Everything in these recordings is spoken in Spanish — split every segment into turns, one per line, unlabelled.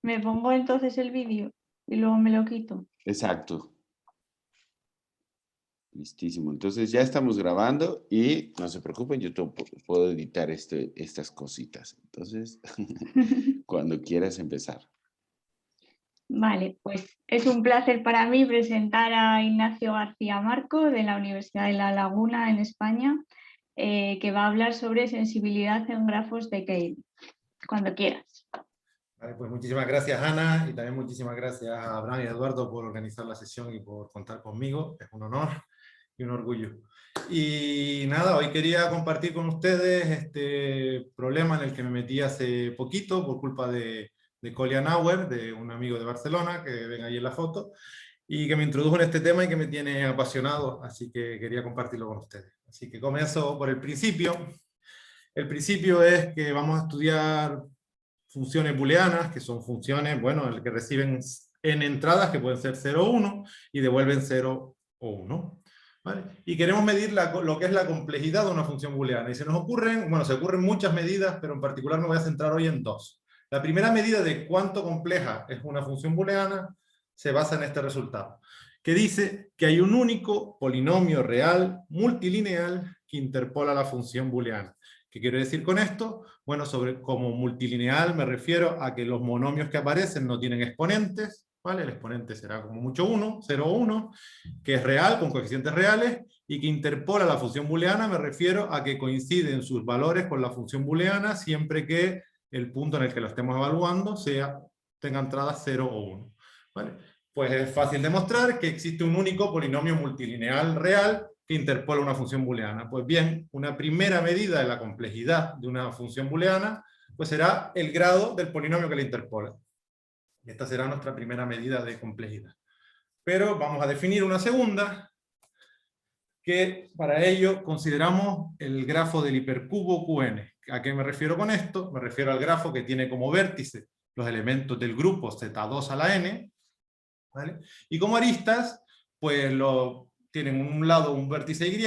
Me pongo entonces el vídeo y luego me lo quito.
Exacto. Listísimo. Entonces ya estamos grabando y no se preocupen, yo puedo editar estas cositas. Entonces, cuando quieras empezar.
Vale, pues es un placer para mí presentar a Ignacio García Marco de la Universidad de La Laguna en España, que va a hablar sobre sensibilidad en grafos de Keil. Cuando quieras.
Vale, pues muchísimas gracias, Ana, y también muchísimas gracias a Abraham y a Eduardo por organizar la sesión y por contar conmigo. Es un honor y un orgullo. Y nada, hoy quería compartir con ustedes este problema en el que me metí hace poquito por culpa de Colin Auer, de un amigo de Barcelona, que ven ahí en la foto, y que me introdujo en este tema y que me tiene apasionado, así que quería compartirlo con ustedes. Así que comienzo por el principio. El principio es que vamos a estudiar funciones booleanas, que son funciones, bueno, que reciben n entradas, que pueden ser 0 o 1, y devuelven 0 o 1. ¿Vale? Y queremos medir lo que es la complejidad de una función booleana. Y se ocurren muchas medidas, pero en particular me voy a centrar hoy en dos. La primera medida de cuánto compleja es una función booleana se basa en este resultado, que dice que hay un único polinomio real multilineal que interpola la función booleana. ¿Qué quiero decir con esto? Bueno, como multilineal me refiero a que los monomios que aparecen no tienen exponentes, ¿vale? El exponente será como mucho 1, 0 o 1, que es real, con coeficientes reales, y que interpola la función booleana me refiero a que coinciden sus valores con la función booleana siempre que el punto en el que lo estemos evaluando tenga entradas 0 o 1. ¿Vale? Pues es fácil demostrar que existe un único polinomio multilineal real que interpola una función booleana. Pues bien, una primera medida de la complejidad de una función booleana pues será el grado del polinomio que la interpola. Esta será nuestra primera medida de complejidad. Pero vamos a definir una segunda, que para ello consideramos el grafo del hipercubo Qn. ¿A qué me refiero con esto? Me refiero al grafo que tiene como vértice los elementos del grupo Z2 a la n, ¿vale? Y como aristas, pues tienen en un lado un vértice Y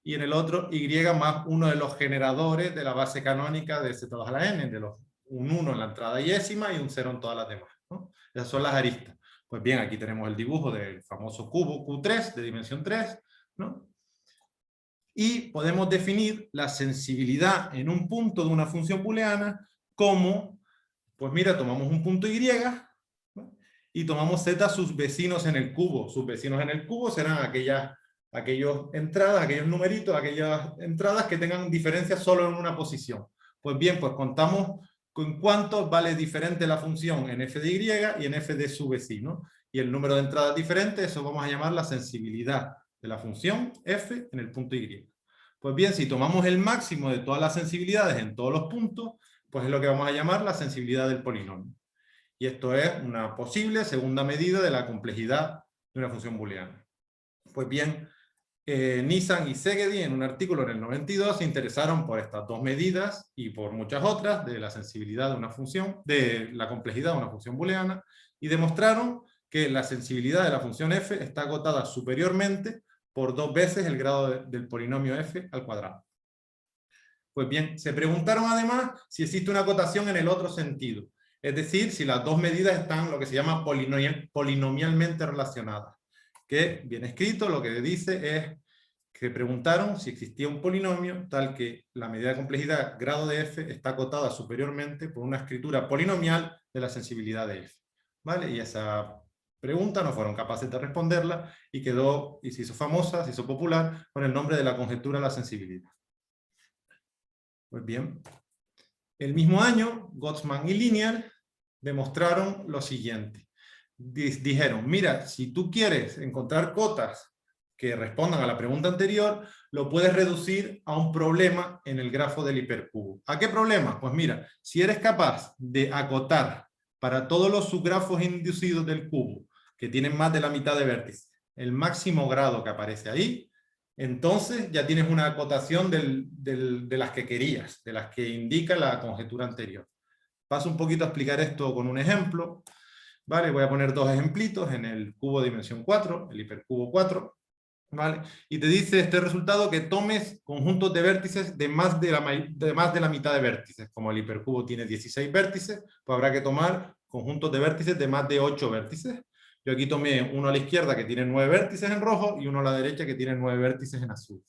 y en el otro Y más uno de los generadores de la base canónica de Z2 a la n, un 1 en la entrada yésima y un 0 en todas las demás, ¿no? Esas son las aristas. Pues bien, aquí tenemos el dibujo del famoso cubo Q3 de dimensión 3, ¿no? Y podemos definir la sensibilidad en un punto de una función booleana como, pues mira, tomamos un punto Y, ¿no? Y tomamos z sus vecinos en el cubo. Sus vecinos en el cubo serán aquellas entradas, aquellos numeritos, aquellas entradas que tengan diferencia solo en una posición. Pues bien, pues contamos con cuánto vale diferente la función en f de y y en f de su vecino. Y el número de entradas diferente, eso vamos a llamar la sensibilidad de la función f en el punto Y. Pues bien, si tomamos el máximo de todas las sensibilidades en todos los puntos, pues es lo que vamos a llamar la sensibilidad del polinomio. Y esto es una posible segunda medida de la complejidad de una función booleana. Pues bien, Nissan y Szegedi en un artículo en el 92 se interesaron por estas dos medidas y por muchas otras de la sensibilidad de una función, de la complejidad de una función booleana, y demostraron que la sensibilidad de la función f está acotada superiormente por 2 veces el grado del polinomio f al cuadrado. Pues bien, se preguntaron además si existe una acotación en el otro sentido, es decir, si las dos medidas están lo que se llama polinomialmente relacionadas. Que, bien escrito, lo que dice es que preguntaron si existía un polinomio tal que la medida de complejidad grado de f está acotada superiormente por una escritura polinomial de la sensibilidad de f. ¿Vale? Y esa pregunta no fueron capaces de responderla y se hizo famosa, se hizo popular con el nombre de la conjetura de la sensibilidad. Pues bien, el mismo año, Gottman y Linear demostraron lo siguiente. Dijeron, mira, si tú quieres encontrar cotas que respondan a la pregunta anterior, lo puedes reducir a un problema en el grafo del hipercubo. ¿A qué problema? Pues mira, si eres capaz de acotar para todos los subgrafos inducidos del cubo, que tienen más de la mitad de vértices, el máximo grado que aparece ahí, entonces ya tienes una acotación de las que querías, de las que indica la conjetura anterior. Paso un poquito a explicar esto con un ejemplo. ¿Vale? Voy a poner dos ejemplitos en el cubo de dimensión 4, el hipercubo 4. ¿Vale? Y te dice este resultado que tomes conjuntos de vértices de más de la mitad de vértices. Como el hipercubo tiene 16 vértices, pues habrá que tomar conjuntos de vértices de más de 8 vértices. Yo aquí tomé uno a la izquierda que tiene 9 vértices en rojo y uno a la derecha que tiene 9 vértices en azul.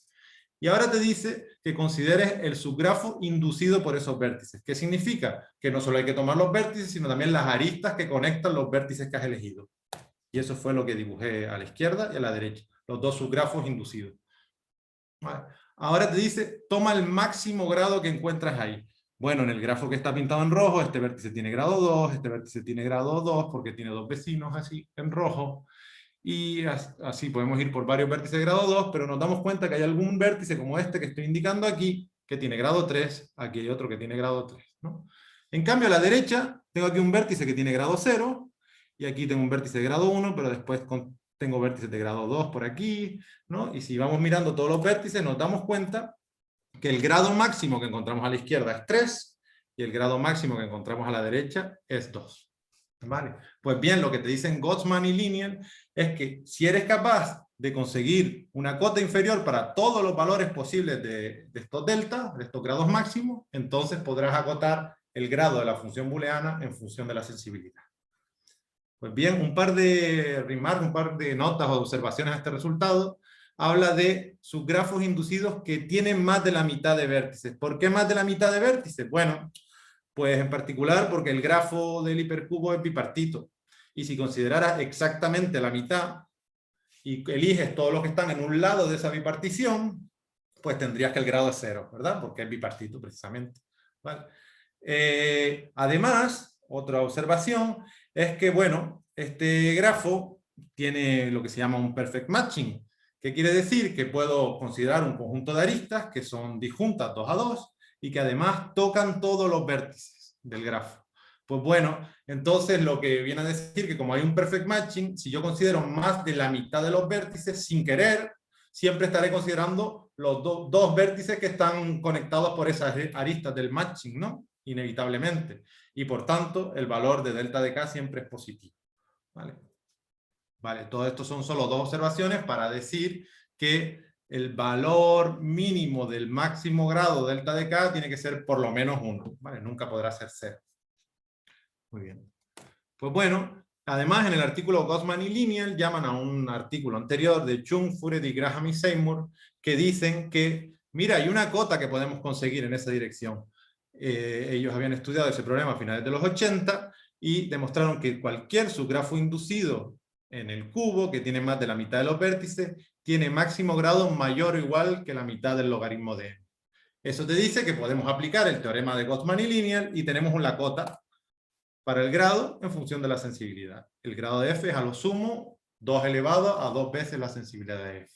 Y ahora te dice que consideres el subgrafo inducido por esos vértices. ¿Qué significa? Que no solo hay que tomar los vértices, sino también las aristas que conectan los vértices que has elegido. Y eso fue lo que dibujé a la izquierda y a la derecha, los dos subgrafos inducidos. Vale. Ahora te dice, toma el máximo grado que encuentras ahí. Bueno, en el grafo que está pintado en rojo, este vértice tiene grado 2, este vértice tiene grado 2, porque tiene dos vecinos así, en rojo. Y así podemos ir por varios vértices de grado 2, pero nos damos cuenta que hay algún vértice como este que estoy indicando aquí, que tiene grado 3, aquí hay otro que tiene grado 3, ¿no? En cambio, a la derecha, tengo aquí un vértice que tiene grado 0, y aquí tengo un vértice de grado 1, pero después tengo vértices de grado 2 por aquí, ¿no? Y si vamos mirando todos los vértices, nos damos cuenta que el grado máximo que encontramos a la izquierda es 3, y el grado máximo que encontramos a la derecha es 2. ¿Vale? Pues bien, lo que te dicen Gottman y Lineal es que si eres capaz de conseguir una cota inferior para todos los valores posibles de estos deltas, de estos grados máximos, entonces podrás acotar el grado de la función booleana en función de la sensibilidad. Pues bien, un par de remarks, un par de notas o observaciones a este resultado. Habla de subgrafos inducidos que tienen más de la mitad de vértices. ¿Por qué más de la mitad de vértices? Bueno, pues en particular porque el grafo del hipercubo es bipartito. Y si consideraras exactamente la mitad y eliges todos los que están en un lado de esa bipartición, pues tendrías que el grado es 0, ¿verdad? Porque es bipartito precisamente. ¿Vale? Además, otra observación es que, bueno, este grafo tiene lo que se llama un perfect matching. ¿Qué quiere decir? Que puedo considerar un conjunto de aristas que son disjuntas 2 a 2 y que además tocan todos los vértices del grafo. Pues bueno, entonces lo que viene a decir que como hay un perfect matching, si yo considero más de la mitad de los vértices, sin querer, siempre estaré considerando los dos vértices que están conectados por esas aristas del matching, ¿no? Inevitablemente. Y por tanto, el valor de delta de K siempre es positivo. ¿Vale? Vale, todo esto son solo dos observaciones para decir que el valor mínimo del máximo grado delta de K tiene que ser por lo menos 1. ¿Vale? Nunca podrá ser 0. Muy bien. Pues bueno, además en el artículo Gottman y Lineal llaman a un artículo anterior de Chung, Furedi, Graham y Seymour que dicen que, mira, hay una cota que podemos conseguir en esa dirección. Ellos habían estudiado ese problema a finales de los 80 y demostraron que cualquier subgrafo inducido en el cubo, que tiene más de la mitad de los vértices, tiene máximo grado mayor o igual que la mitad del logaritmo de n. Eso te dice que podemos aplicar el teorema de Gottman y Lineal y tenemos una cota para el grado en función de la sensibilidad. El grado de f es a lo sumo 2 elevado a 2 veces la sensibilidad de f.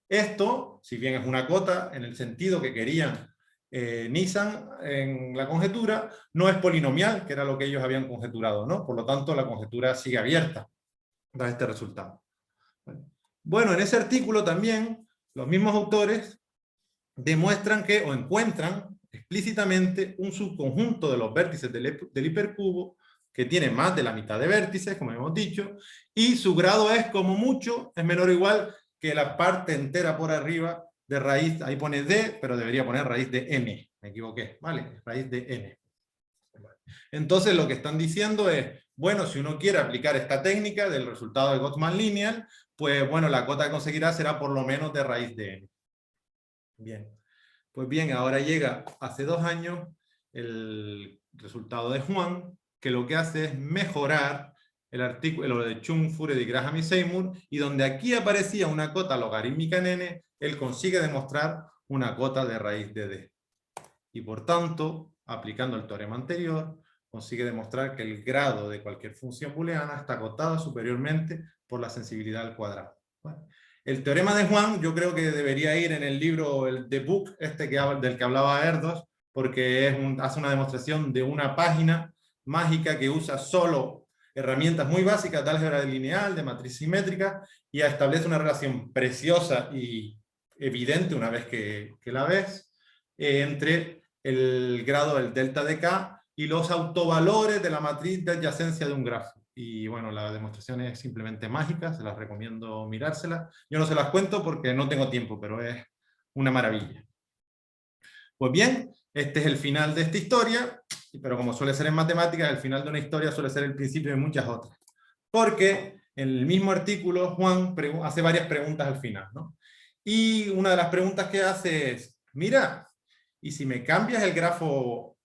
Esto, si bien es una cota en el sentido que querían Nissan en la conjetura, no es polinomial, que era lo que ellos habían conjeturado, ¿no? Por lo tanto, la conjetura sigue abierta da este resultado. Bueno, en ese artículo también los mismos autores demuestran que, o encuentran explícitamente un subconjunto de los vértices del hipercubo que tiene más de la mitad de vértices, como hemos dicho, y su grado es como mucho, es menor o igual que la parte entera por arriba de raíz, ahí pone d, pero debería poner raíz de n, me equivoqué, ¿vale? Raíz de n. Entonces lo que están diciendo es, bueno, si uno quiere aplicar esta técnica del resultado de Gottman Lineal, pues bueno, la cota que conseguirá será por lo menos de raíz de n. Bien. Pues bien, ahora llega hace 2 años el resultado de Juan, que lo que hace es mejorar el artículo de Chung, Furedi, Graham y Seymour, y donde aquí aparecía una cota logarítmica en n, él consigue demostrar una cota de raíz de d. Y por tanto, aplicando el teorema anterior, consigue demostrar que el grado de cualquier función booleana está acotado superiormente por la sensibilidad al cuadrado. ¿Vale? El teorema de Juan yo creo que debería ir en el libro, el The Book, del que hablaba Erdos, porque hace una demostración de una página mágica que usa solo herramientas muy básicas de álgebra lineal, de matriz simétrica, y establece una relación preciosa y evidente una vez que la ves, entre el grado del delta de K y los autovalores de la matriz de adyacencia de un grafo. Y bueno, la demostración es simplemente mágica, se las recomiendo mirársela. Yo no se las cuento porque no tengo tiempo, pero es una maravilla. Pues bien, este es el final de esta historia pero como suele ser en matemáticas, el final de una historia suele ser el principio de muchas otras. Porque en el mismo artículo Juan hace varias preguntas al final, ¿no? Y una de las preguntas que hace es, mira, ¿y si me cambias el grafo,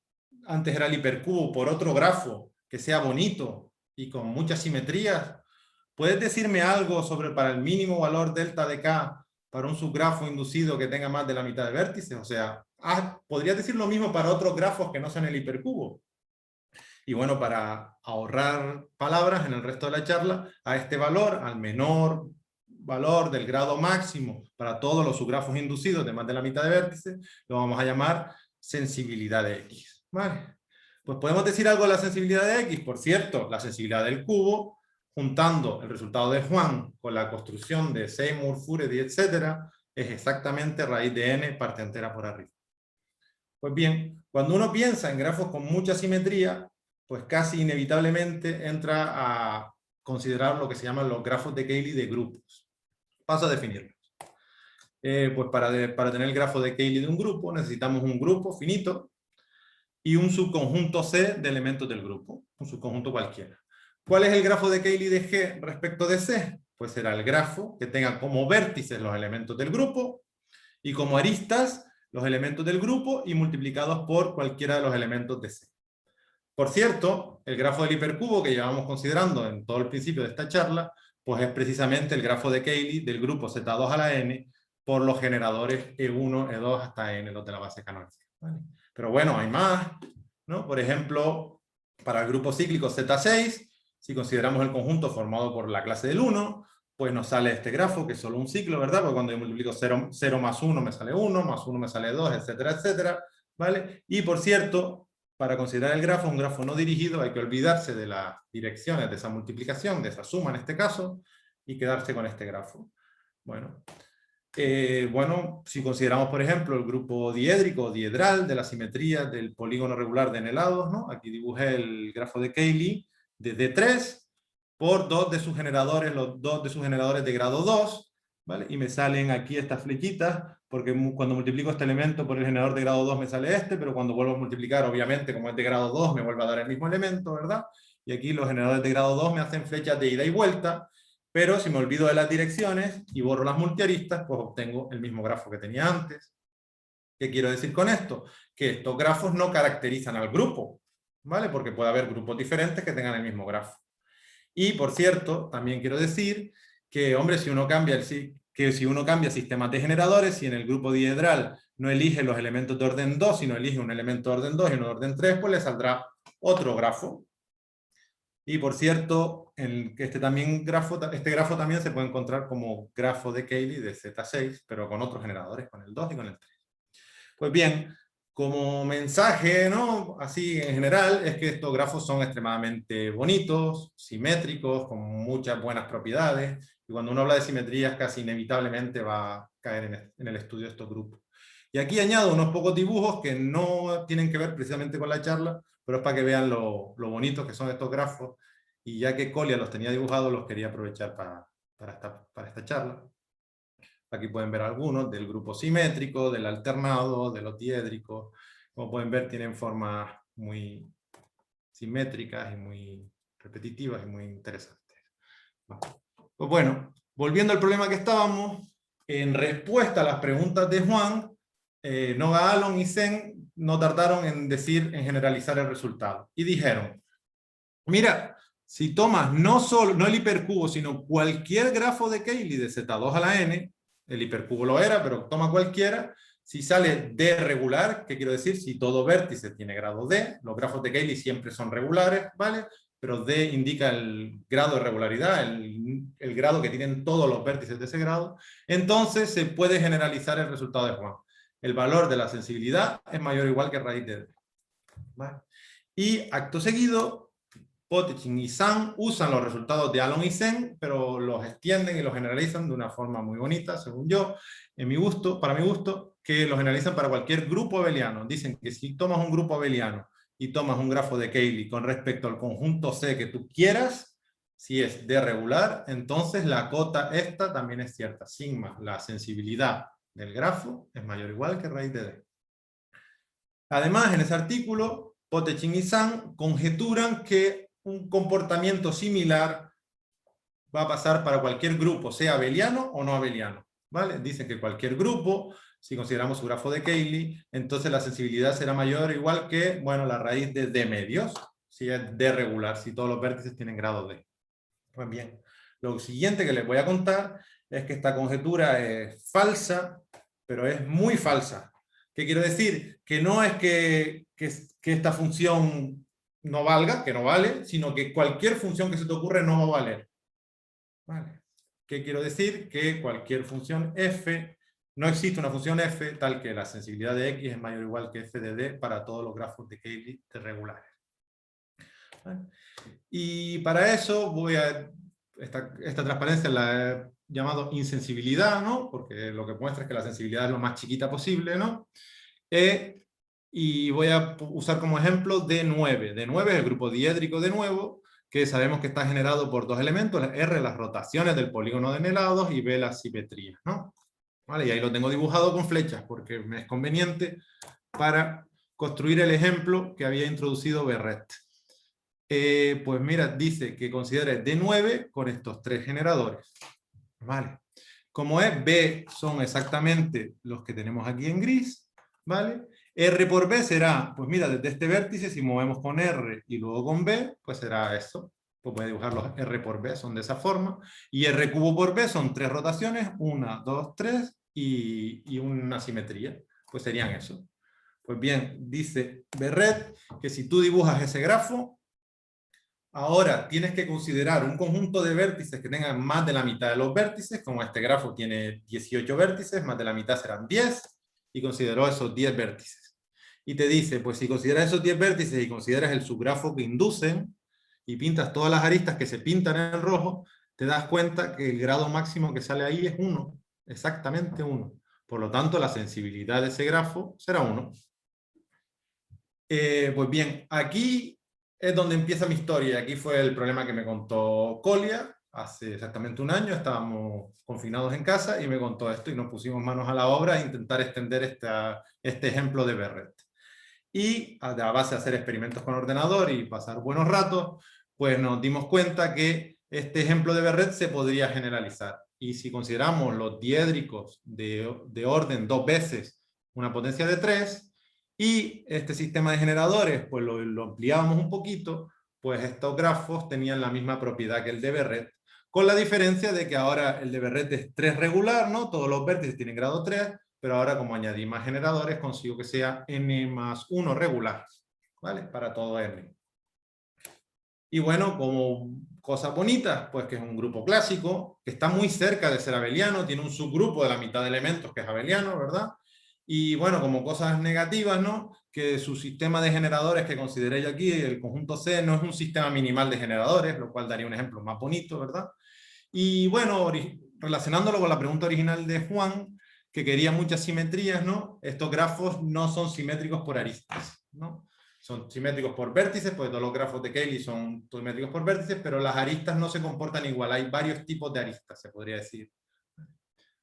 antes era el hipercubo, por otro grafo que sea bonito y con muchas simetrías? ¿Puedes decirme algo sobre para el mínimo valor delta de K para un subgrafo inducido que tenga más de la mitad de vértices? O sea, podrías decir lo mismo para otros grafos que no sean el hipercubo. Y bueno, para ahorrar palabras en el resto de la charla, a este valor, al menor valor del grado máximo para todos los subgrafos inducidos de más de la mitad de vértices, lo vamos a llamar sensibilidad de X. ¿Vale? Pues podemos decir algo de la sensibilidad de X. Por cierto, la sensibilidad del cubo, juntando el resultado de Juan con la construcción de Seymour, Furedi, etc., es exactamente raíz de n parte entera por arriba. Pues bien, cuando uno piensa en grafos con mucha simetría, pues casi inevitablemente entra a considerar lo que se llaman los grafos de Cayley de grupos. Paso a definirlos. Pues para tener el grafo de Cayley de un grupo necesitamos un grupo finito y un subconjunto C de elementos del grupo, un subconjunto cualquiera. ¿Cuál es el grafo de Cayley de G respecto de C? Pues será el grafo que tenga como vértices los elementos del grupo y como aristas los elementos del grupo y multiplicados por cualquiera de los elementos de C. Por cierto, el grafo del hipercubo que llevamos considerando en todo el principio de esta charla, pues es precisamente el grafo de Cayley del grupo Z2 a la n por los generadores E1, E2 hasta n, los de la base canónica. ¿Vale? Pero bueno, hay más, ¿no? Por ejemplo, para el grupo cíclico Z6, si consideramos el conjunto formado por la clase del 1, pues nos sale este grafo, que es solo un ciclo, ¿verdad? Porque cuando yo multiplico 0 más 1 me sale 1, más 1 me sale 2, etcétera, etcétera, ¿vale? Y por cierto, para considerar el grafo, un grafo no dirigido, hay que olvidarse de las direcciones de esa multiplicación, de esa suma en este caso, y quedarse con este grafo. Bueno, si consideramos, por ejemplo, el grupo diédrico o diedral de la simetría del polígono regular de n-lados, ¿no? Aquí dibujé el grafo de Cayley de D3 por dos de sus generadores, los dos de sus generadores de grado 2, ¿vale? Y me salen aquí estas flechitas, porque cuando multiplico este elemento por el generador de grado 2 me sale este, pero cuando vuelvo a multiplicar, obviamente, como es de grado 2, me vuelve a dar el mismo elemento, ¿verdad? Y aquí los generadores de grado 2 me hacen flechas de ida y vuelta, pero si me olvido de las direcciones y borro las multiaristas, pues obtengo el mismo grafo que tenía antes. ¿Qué quiero decir con esto? Que estos grafos no caracterizan al grupo, ¿vale? Porque puede haber grupos diferentes que tengan el mismo grafo. Y, por cierto, también quiero decir que, hombre, si uno cambia sistemas de generadores, si en el grupo diedral no elige los elementos de orden 2, sino elige un elemento de orden 2 y uno de orden 3, pues le saldrá otro grafo. Y, por cierto, este grafo también se puede encontrar como grafo de Cayley de Z6, pero con otros generadores, con el 2 y con el 3. Pues bien, como mensaje, ¿no? Así en general, es que estos grafos son extremadamente bonitos, simétricos, con muchas buenas propiedades, y cuando uno habla de simetrías casi inevitablemente va a caer en el estudio de estos grupos. Y aquí añado unos pocos dibujos que no tienen que ver precisamente con la charla, pero es para que vean lo bonitos que son estos grafos, y ya que Colia los tenía dibujados, los quería aprovechar para esta charla. Aquí pueden ver algunos del grupo simétrico, del alternado, de los diédricos. Como pueden ver, tienen formas muy simétricas y muy repetitivas y muy interesantes. Pues bueno, volviendo al problema que estábamos, en respuesta a las preguntas de Juan, Noga Alon y Sen no tardaron en generalizar el resultado. Y dijeron, mira, si tomas no el hipercubo, sino cualquier grafo de Cayley de Z2 a la n, el hipercubo lo era, pero toma cualquiera, si sale D regular, ¿qué quiero decir? Si todo vértice tiene grado D, los grafos de Cayley siempre son regulares, ¿vale? Pero D indica el grado de regularidad, el grado que tienen todos los vértices de ese grado, entonces se puede generalizar el resultado de Juan. El valor de la sensibilidad es mayor o igual que raíz de D. ¿Vale? Y acto seguido, Potichin y Zhang usan los resultados de Alon y Sen, pero los extienden y los generalizan de una forma muy bonita, según yo, para mi gusto, que los generalizan para cualquier grupo abeliano. Dicen que si tomas un grupo abeliano y tomas un grafo de Cayley con respecto al conjunto C que tú quieras, si es D regular, entonces la cota esta también es cierta. Sigma, la sensibilidad del grafo, es mayor o igual que raíz de D. Además, en ese artículo, Potechin y Zhang conjeturan que un comportamiento similar va a pasar para cualquier grupo, sea abeliano o no abeliano, ¿vale? Dicen que cualquier grupo, si consideramos su grafo de Cayley, entonces la sensibilidad será mayor o igual que, bueno, la raíz de D medios, si es D regular, si todos los vértices tienen grado D. Pues bien, lo siguiente que les voy a contar es que esta conjetura es falsa, pero es muy falsa. ¿Qué quiero decir? Que no es que esta función no valga, que no vale, sino que cualquier función que se te ocurre no va a valer. ¿Vale? ¿Qué quiero decir? Que cualquier función f, no existe una función f tal que la sensibilidad de x es mayor o igual que f de d para todos los grafos de Cayley regulares. ¿Vale? Y para eso voy a... Esta transparencia la he llamado insensibilidad, ¿no? Porque lo que muestra es que la sensibilidad es lo más chiquita posible, ¿no? Y voy a usar como ejemplo D9. D9 es el grupo diédrico de nuevo, que sabemos que está generado por dos elementos, R, las rotaciones del polígono de Nélados, y B, las simetrías, ¿no? ¿Vale? Y ahí lo tengo dibujado con flechas, porque me es conveniente para construir el ejemplo que había introducido Berret. Pues mira, dice que considere D9 con estos tres generadores. ¿Vale? Como es B, son exactamente los que tenemos aquí en gris, ¿vale? R por B será, pues mira, desde este vértice, si movemos con R y luego con B, pues será eso. Pues voy a dibujarlos R por B, son de esa forma. Y R cubo por B son tres rotaciones, 1, 2, 3 y una simetría. Pues serían eso. Pues bien, dice Berret que si tú dibujas ese grafo, ahora tienes que considerar un conjunto de vértices que tengan más de la mitad de los vértices, como este grafo tiene 18 vértices, más de la mitad serán 10, y consideró esos 10 vértices. Y te dice, pues si consideras esos 10 vértices y consideras el subgrafo que inducen, y pintas todas las aristas que se pintan en rojo, te das cuenta que el grado máximo que sale ahí es 1, exactamente 1. Por lo tanto, la sensibilidad de ese grafo será 1. Pues bien, aquí es donde empieza mi historia. Aquí fue el problema que me contó Colia hace exactamente un año. Estábamos confinados en casa y me contó esto y nos pusimos manos a la obra a intentar extender este ejemplo de Berret. Y a base de hacer experimentos con ordenador y pasar buenos ratos, pues nos dimos cuenta que este ejemplo de Berret se podría generalizar. Y si consideramos los diédricos de orden 2 veces una potencia de 3, y este sistema de generadores, pues lo ampliábamos un poquito, pues estos grafos tenían la misma propiedad que el de Berret, con la diferencia de que ahora el de Berret es 3 regular, ¿no? Todos los vértices tienen grado 3, pero ahora como añadí más generadores, consigo que sea n más 1 regular, ¿vale? Para todo n. Y bueno, como cosas bonitas, pues que es un grupo clásico, que está muy cerca de ser abeliano, tiene un subgrupo de la mitad de elementos que es abeliano, ¿verdad? Y bueno, como cosas negativas, ¿no? Que su sistema de generadores que consideré yo aquí, el conjunto C, no es un sistema minimal de generadores, lo cual daría un ejemplo más bonito, ¿verdad? Y bueno, relacionándolo con la pregunta original de Juan, que quería muchas simetrías, ¿no? Estos grafos no son simétricos por aristas, ¿no? Son simétricos por vértices, porque todos los grafos de Cayley son simétricos por vértices, pero las aristas no se comportan igual, hay varios tipos de aristas, se podría decir.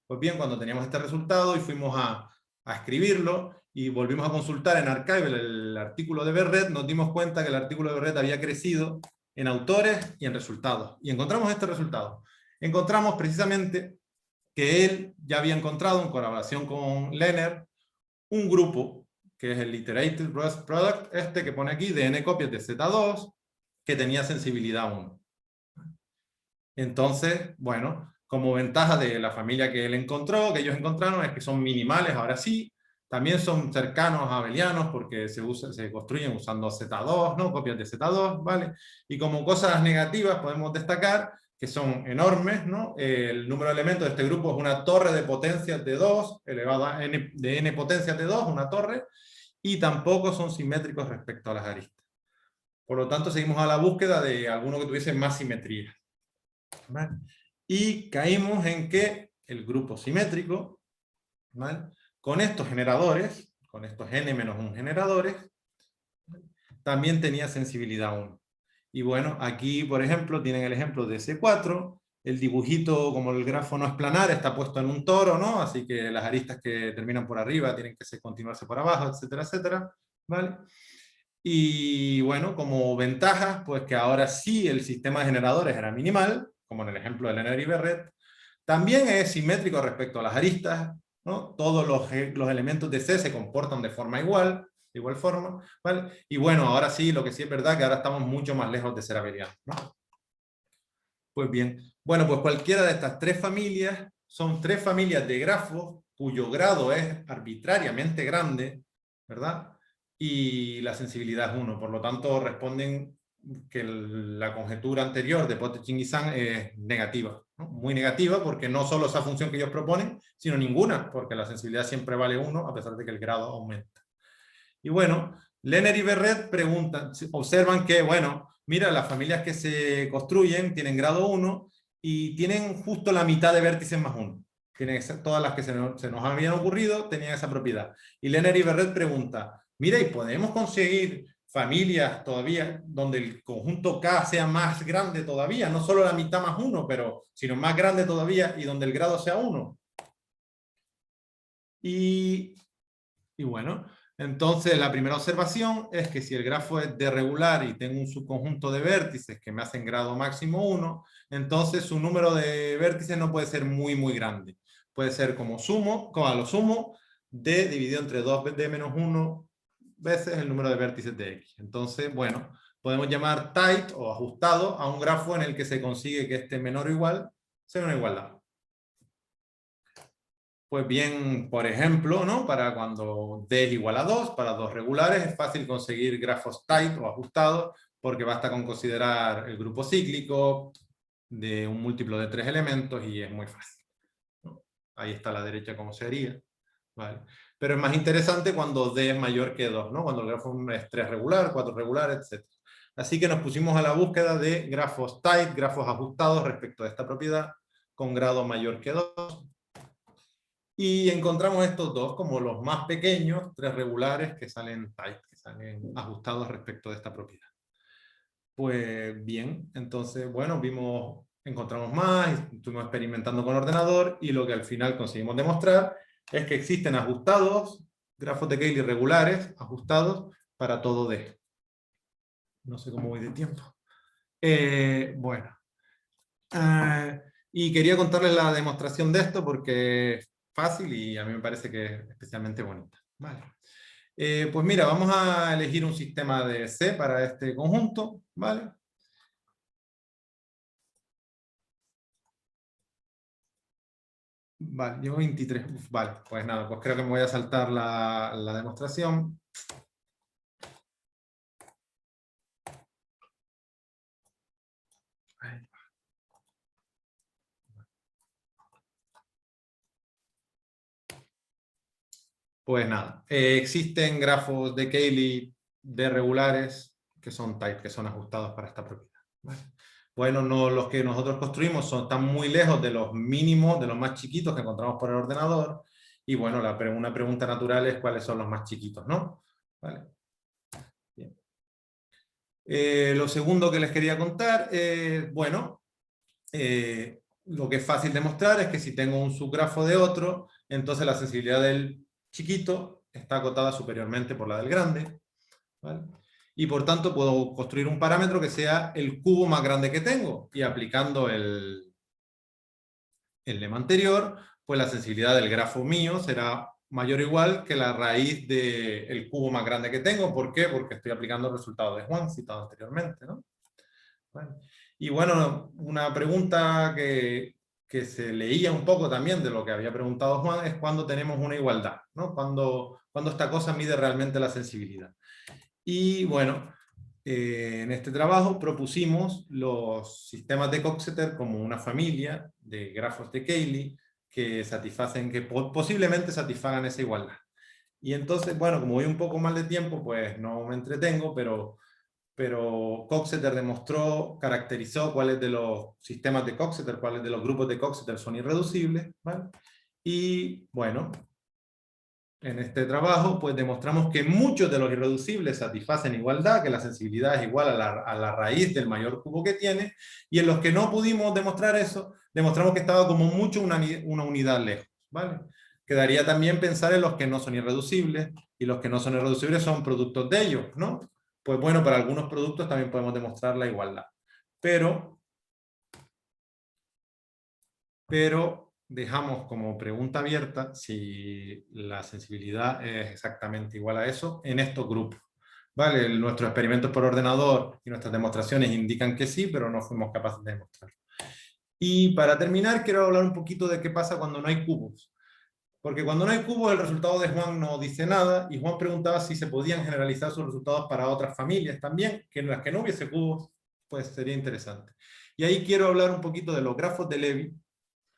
Pues bien, cuando teníamos este resultado y fuimos a escribirlo y volvimos a consultar en Archive el artículo de Berret, nos dimos cuenta que el artículo de Berret había crecido en autores y en resultados. Y encontramos este resultado. Encontramos precisamente que él ya había encontrado en colaboración con Lehner un grupo que es el Iterated Product, este que pone aquí, de n copias de Z2, que tenía sensibilidad 1. Entonces, bueno, como ventaja de la familia que él encontró, que ellos encontraron, es que son minimales, ahora sí, también son cercanos a abelianos porque se construyen usando Z2, ¿no? Copias de Z2, ¿vale? Y como cosas negativas podemos destacar que son enormes, ¿no? El número de elementos de este grupo es una torre de potencias de 2, elevado a n, de n potencias de 2, una torre, y tampoco son simétricos respecto a las aristas. Por lo tanto, seguimos a la búsqueda de alguno que tuviese más simetría. ¿Vale? Y caímos en que el grupo simétrico, ¿vale? Con estos generadores, con estos n-1 generadores, también tenía sensibilidad 1. Y bueno, aquí por ejemplo tienen el ejemplo de C4, el dibujito, como el grafo no es planar, está puesto en un toro, ¿no? Así que las aristas que terminan por arriba tienen que continuarse por abajo, etcétera, etcétera, ¿vale? Y bueno, como ventajas, pues que ahora sí el sistema de generadores era minimal, como en el ejemplo de Lenner y Berret. También es simétrico respecto a las aristas, ¿no? Todos los elementos de C se comportan de forma igual, de igual forma, ¿vale? Y bueno, ahora sí, lo que sí es verdad que ahora estamos mucho más lejos de ser abelianos, ¿no? Pues bien, bueno, pues cualquiera de estas tres familias son tres familias de grafos cuyo grado es arbitrariamente grande, ¿verdad? Y la sensibilidad es 1, por lo tanto responden que la conjetura anterior de Potetkin y Zhang es negativa, ¿no? Muy negativa, porque no solo esa función que ellos proponen, sino ninguna, porque la sensibilidad siempre vale 1 a pesar de que el grado aumenta. Y bueno, Lenner y Berret observan que, bueno, mira, las familias que se construyen tienen grado 1 y tienen justo la mitad de vértices más 1. Todas las que se nos habían ocurrido tenían esa propiedad. Y Lenner y Berret pregunta, mira, ¿y podemos conseguir familias todavía donde el conjunto K sea más grande todavía? No solo la mitad más 1, sino más grande todavía y donde el grado sea 1. Y bueno, entonces la primera observación es que si el grafo es D regular y tengo un subconjunto de vértices que me hacen grado máximo 1, entonces su número de vértices no puede ser muy grande. Puede ser como a lo sumo, D dividido entre 2D menos 1 veces el número de vértices de X. Entonces, bueno, podemos llamar tight o ajustado a un grafo en el que se consigue que este menor o igual sea una igualdad. Pues bien, por ejemplo, ¿no? Para cuando D es igual a 2, para dos regulares, es fácil conseguir grafos tight o ajustados, porque basta con considerar el grupo cíclico de un múltiplo de 3 elementos y es muy fácil, ¿no? Ahí está a la derecha cómo se haría, ¿vale? Pero es más interesante cuando D es mayor que 2, ¿no? Cuando el grafo es 3 regular, 4 regular, etc. Así que nos pusimos a la búsqueda de grafos tight, grafos ajustados respecto a esta propiedad, con grado mayor que 2. Y encontramos estos dos como los más pequeños, tres regulares que salen tight, que salen ajustados respecto de esta propiedad. Pues bien, entonces, bueno, encontramos más, estuvimos experimentando con ordenador y lo que al final conseguimos demostrar es que existen ajustados, grafos de Cayley regulares, ajustados para todo D. No sé cómo voy de tiempo. Bueno. Y quería contarles la demostración de esto porque fácil y a mí me parece que es especialmente bonita. Vale. Pues mira, vamos a elegir un sistema de C para este conjunto, ¿vale? Vale, llevo 23. Uf, vale, pues nada, pues creo que me voy a saltar la demostración. Pues nada, existen grafos de Cayley de regulares que son tight, que son ajustados para esta propiedad, ¿vale? Bueno, no, los que nosotros construimos están muy lejos de los mínimos, de los más chiquitos que encontramos por el ordenador. Y bueno, una pregunta natural es cuáles son los más chiquitos, ¿no? ¿Vale? Bien. Lo segundo que les quería contar, bueno, lo que es fácil demostrar es que si tengo un subgrafo de otro, entonces la sensibilidad del chiquito está acotada superiormente por la del grande, ¿vale? Y por tanto puedo construir un parámetro que sea el cubo más grande que tengo, y aplicando el lema anterior, pues la sensibilidad del grafo mío será mayor o igual que la raíz del cubo más grande que tengo. ¿Por qué? Porque estoy aplicando el resultado de Juan, citado anteriormente, ¿no? Vale. Y bueno, una pregunta que se leía un poco también de lo que había preguntado Juan es cuándo tenemos una igualdad, ¿no? Cuando esta cosa mide realmente la sensibilidad. Y bueno, en este trabajo propusimos los sistemas de Coxeter como una familia de grafos de Cayley que posiblemente satisfagan esa igualdad. Y entonces, bueno, como voy un poco mal de tiempo, pues no me entretengo, pero Coxeter caracterizó cuáles de los sistemas de Coxeter, cuáles de los grupos de Coxeter son irreducibles, ¿vale? Y bueno, en este trabajo pues demostramos que muchos de los irreducibles satisfacen igualdad, que la sensibilidad es igual a la raíz del mayor cubo que tiene, y en los que no pudimos demostrar eso, demostramos que estaba como mucho una unidad lejos, ¿vale? Quedaría también pensar en los que no son irreducibles, y los que no son irreducibles son productos de ellos, ¿no? pues bueno, para algunos productos también podemos demostrar la igualdad. Pero dejamos como pregunta abierta si la sensibilidad es exactamente igual a eso en estos grupos. ¿Vale? Nuestros experimentos por ordenador y nuestras demostraciones indican que sí, pero no fuimos capaces de demostrarlo. Y para terminar, quiero hablar un poquito de qué pasa cuando no hay cubos. Porque cuando no hay cubos, el resultado de Juan no dice nada, y Juan preguntaba si se podían generalizar sus resultados para otras familias también, que en las que no hubiese cubos, pues sería interesante. Y ahí quiero hablar un poquito de los grafos de Levy,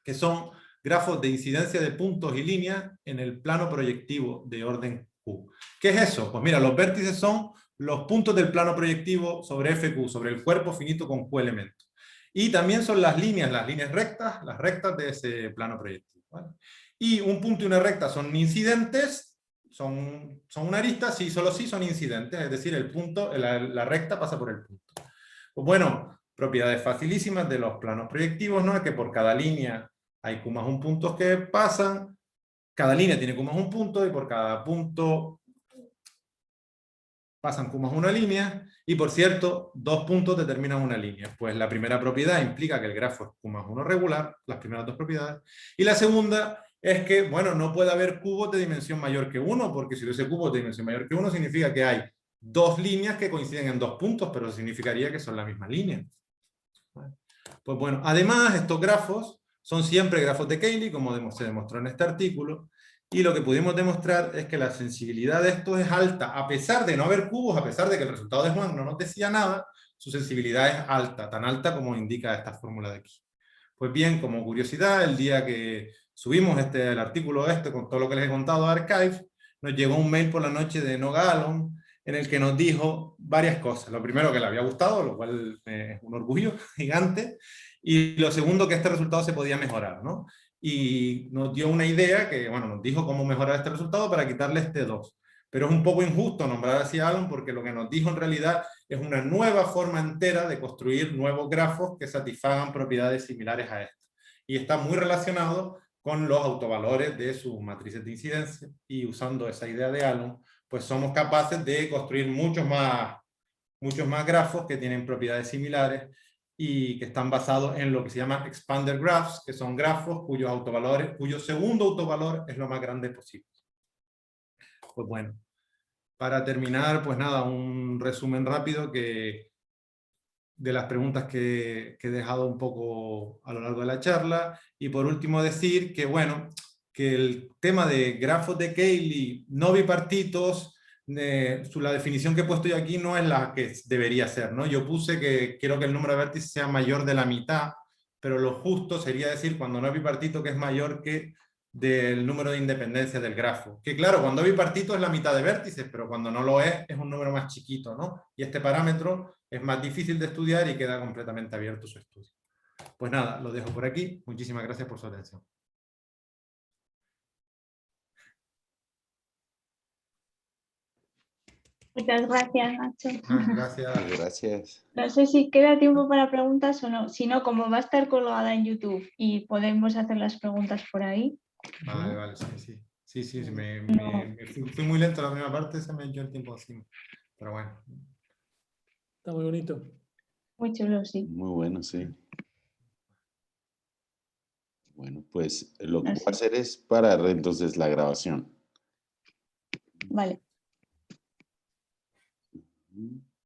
que son grafos de incidencia de puntos y líneas en el plano proyectivo de orden Q. ¿Qué es eso? Pues mira, los vértices son los puntos del plano proyectivo sobre FQ, sobre el cuerpo finito con Q elementos. Y también son las líneas rectas, las rectas de ese plano proyectivo, ¿vale? Y un punto y una recta son incidentes, son una arista, sí, solo sí son incidentes, es decir, el punto, la recta pasa por el punto. Pues bueno, propiedades facilísimas de los planos proyectivos, ¿no? Es que por cada línea hay Q más un puntos que pasan, cada línea tiene Q más un punto, y por cada punto pasan Q más una línea, y por cierto, dos puntos determinan una línea. Pues la primera propiedad implica que el grafo es Q más 1 regular, las primeras dos propiedades, y la segunda es que, bueno, no puede haber cubos de dimensión mayor que 1, porque si hubiese cubos de dimensión mayor que 1 significa que hay dos líneas que coinciden en dos puntos, pero significaría que son la misma línea. Pues bueno, además estos grafos son siempre grafos de Cayley, como se demostró en este artículo, y lo que pudimos demostrar es que la sensibilidad de estos es alta, a pesar de no haber cubos, a pesar de que el resultado de Juan no nos decía nada, su sensibilidad es alta, tan alta como indica esta fórmula de aquí. Pues bien, como curiosidad, el día que subimos el artículo con todo lo que les he contado a Archive, nos llegó un mail por la noche de Noga Alon, en el que nos dijo varias cosas. Lo primero, que le había gustado, lo cual es un orgullo gigante, y lo segundo, que este resultado se podía mejorar, ¿no? Y nos dio una idea que, bueno, nos dijo cómo mejorar este resultado para quitarle este 2. Pero es un poco injusto nombrar así a Alon, porque lo que nos dijo en realidad es una nueva forma entera de construir nuevos grafos que satisfagan propiedades similares a esta. Y está muy relacionado con los autovalores de sus matrices de incidencia, y usando esa idea de Alon, pues somos capaces de construir muchos más grafos que tienen propiedades similares y que están basados en lo que se llama expander graphs, que son grafos cuyo segundo autovalor es lo más grande posible. Pues bueno, para terminar, pues nada, un resumen rápido de las preguntas que he dejado un poco a lo largo de la charla. Y por último decir que, bueno, que el tema de grafos de Cayley no bipartitos, la definición que he puesto yo aquí no es la que debería ser, ¿no? Yo puse que quiero que el número de vértices sea mayor de la mitad, pero lo justo sería decir, cuando no es bipartito, que es mayor que del número de independencias del grafo. Que claro, cuando es bipartito es la mitad de vértices, pero cuando no lo es un número más chiquito, ¿no? Y este parámetro es más difícil de estudiar y queda completamente abierto su estudio. Pues nada, lo dejo por aquí. Muchísimas gracias por su atención.
Muchas gracias, Nacho.
Gracias.
Gracias.
No sé si queda tiempo para preguntas o no. Si no, como va a estar colgada en YouTube y podemos hacer las preguntas por ahí.
Vale, sí. Sí, fui muy lento la primera parte, se me echó el tiempo encima. Pero bueno.
Está muy bonito.
Muy chulo, sí.
Muy bueno, sí. Bueno, pues lo que voy a hacer es parar entonces la grabación.
Vale.